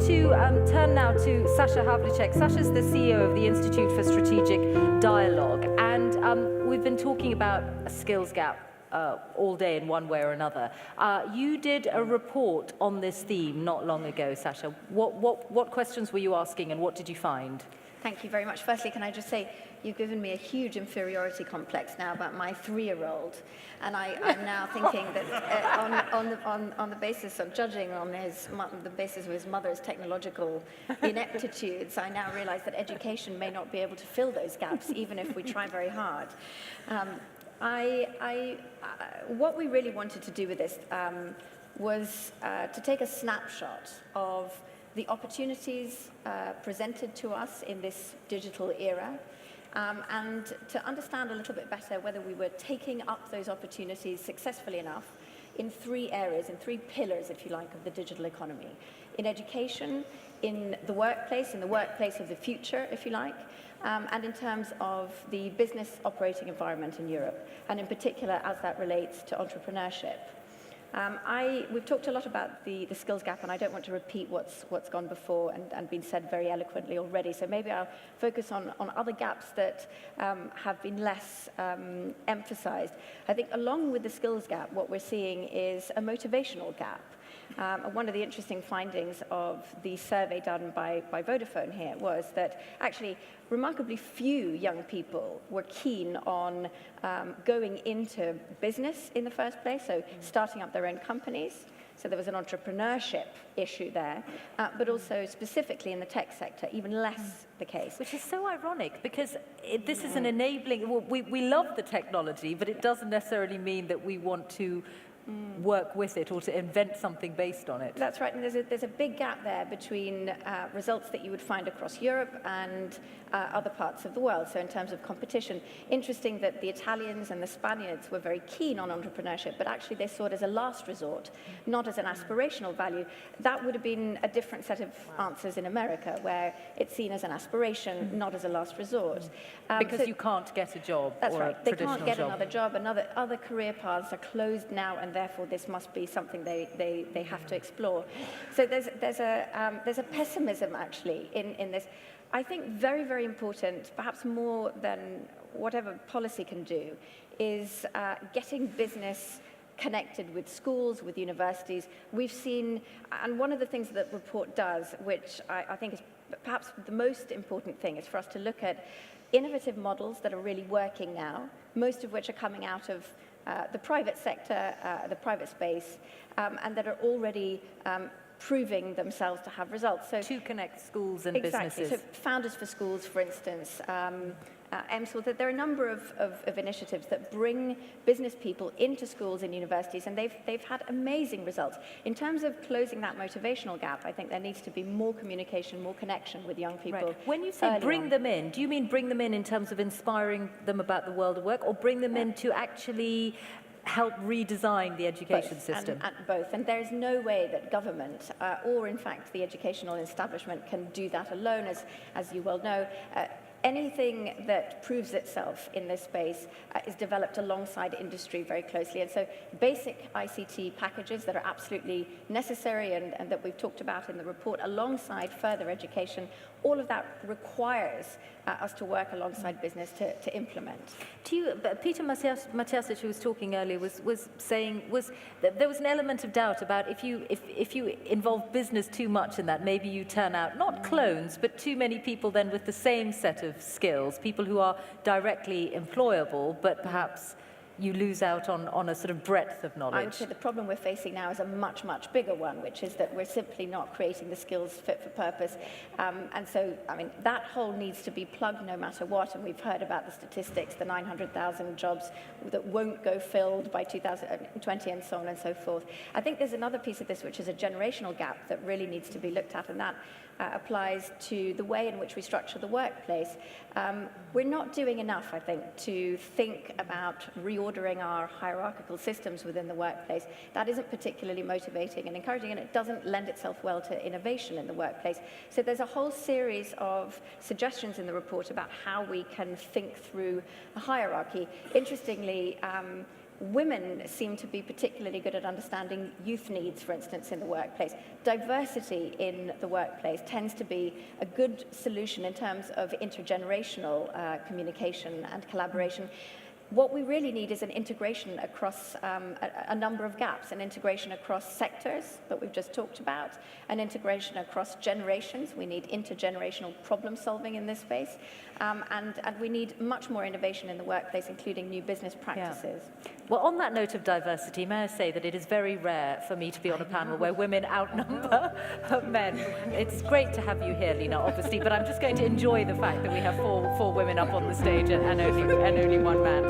to turn now to Sasha Havlicek. Sasha's the CEO of the Institute for Strategic Dialogue, and we've been talking about a skills gap all day in one way or another. You did a report on this theme not long ago, Sasha. What questions were you asking and what did you find? Thank you very much. Firstly, can I just say, you've given me a huge inferiority complex now about my 3-year-old. And I'm now thinking that on the basis of judging on the basis of his mother's technological ineptitudes, I now realize that education may not be able to fill those gaps, even if we try very hard. What we really wanted to do with this was to take a snapshot of the opportunities presented to us in this digital era, and to understand a little bit better whether we were taking up those opportunities successfully enough in 3 areas, in 3 pillars, if you like, of the digital economy. In education, in the workplace of the future, if you like, and in terms of the business operating environment in Europe, and in particular as that relates to entrepreneurship. We've talked a lot about the skills gap, and I don't want to repeat what's gone before and been said very eloquently already. So maybe I'll focus on other gaps that have been less emphasized. I think along with the skills gap, what we're seeing is a motivational gap. One of the interesting findings of the survey done by Vodafone here was that actually remarkably few young people were keen on going into business in the first place, so starting up their own companies. So there was an entrepreneurship issue there, but also specifically in the tech sector, even less the case. Which is so ironic, because this is an enabling, well, we love the technology, but it doesn't necessarily mean that we want to work with it or to invent something based on it. That's right, and there's a big gap there between results that you would find across Europe and other parts of the world. So in terms of competition, interesting that the Italians and the Spaniards were very keen on entrepreneurship, but actually they saw it as a last resort, not as an aspirational value. That would have been a different set of answers in America, where it's seen as an aspiration, not as a last resort. Because so you can't get a job. That's or right. A they can't get job. Another job, and other career paths are closed now, and therefore this must be something they have to explore. So there's a pessimism actually in this. I think very, very important, perhaps more than whatever policy can do, is getting business connected with schools, with universities. We've seen, and one of the things that the report does, which I think is perhaps the most important thing, is for us to look at innovative models that are really working now, most of which are coming out of the private sector, the private space, and that are already proving themselves to have results. So to connect schools and exactly. businesses. So Founders for Schools, for instance, that there are a number of initiatives that bring business people into schools and universities, and they've had amazing results. In terms of closing that motivational gap, I think there needs to be more communication, more connection with young people. Right. When you say bring them in, do you mean bring them in terms of inspiring them about the world of work, or bring them in to actually help redesign the education system? And both. And there's no way that government, or in fact the educational establishment, can do that alone, as you well know. Anything that proves itself in this space is developed alongside industry very closely. And so basic ICT packages that are absolutely necessary and that we've talked about in the report, alongside further education, all of that requires us to work alongside business to implement. Peter Matiasic, who was talking earlier, was saying that there was an element of doubt about if you involve business too much in that, maybe you turn out not clones, but too many people then with the same set of skills, people who are directly employable, but perhaps you lose out on a sort of breadth of knowledge. I would say the problem we're facing now is a much, much bigger one, which is that we're simply not creating the skills fit for purpose. And so, I mean, that hole needs to be plugged no matter what. And we've heard about the statistics, the 900,000 jobs that won't go filled by 2020 and so on and so forth. I think there's another piece of this, which is a generational gap that really needs to be looked at, and that applies to the way in which we structure the workplace. We're not doing enough, I think, to think about reordering our hierarchical systems within the workplace. That isn't particularly motivating and encouraging, and it doesn't lend itself well to innovation in the workplace. So there's a whole series of suggestions in the report about how we can think through a hierarchy. Interestingly, Women seem to be particularly good at understanding youth needs, for instance, in the workplace. Diversity in the workplace tends to be a good solution in terms of intergenerational communication and collaboration. What we really need is an integration across a number of gaps, an integration across sectors that we've just talked about, an integration across generations. We need intergenerational problem solving in this space, and we need much more innovation in the workplace, including new business practices. Yeah. Well, on that note of diversity, may I say that it is very rare for me to be on a panel where women outnumber men. It's great to have you here, Lina, obviously, but I'm just going to enjoy the fact that we have four women up on the stage and only one man.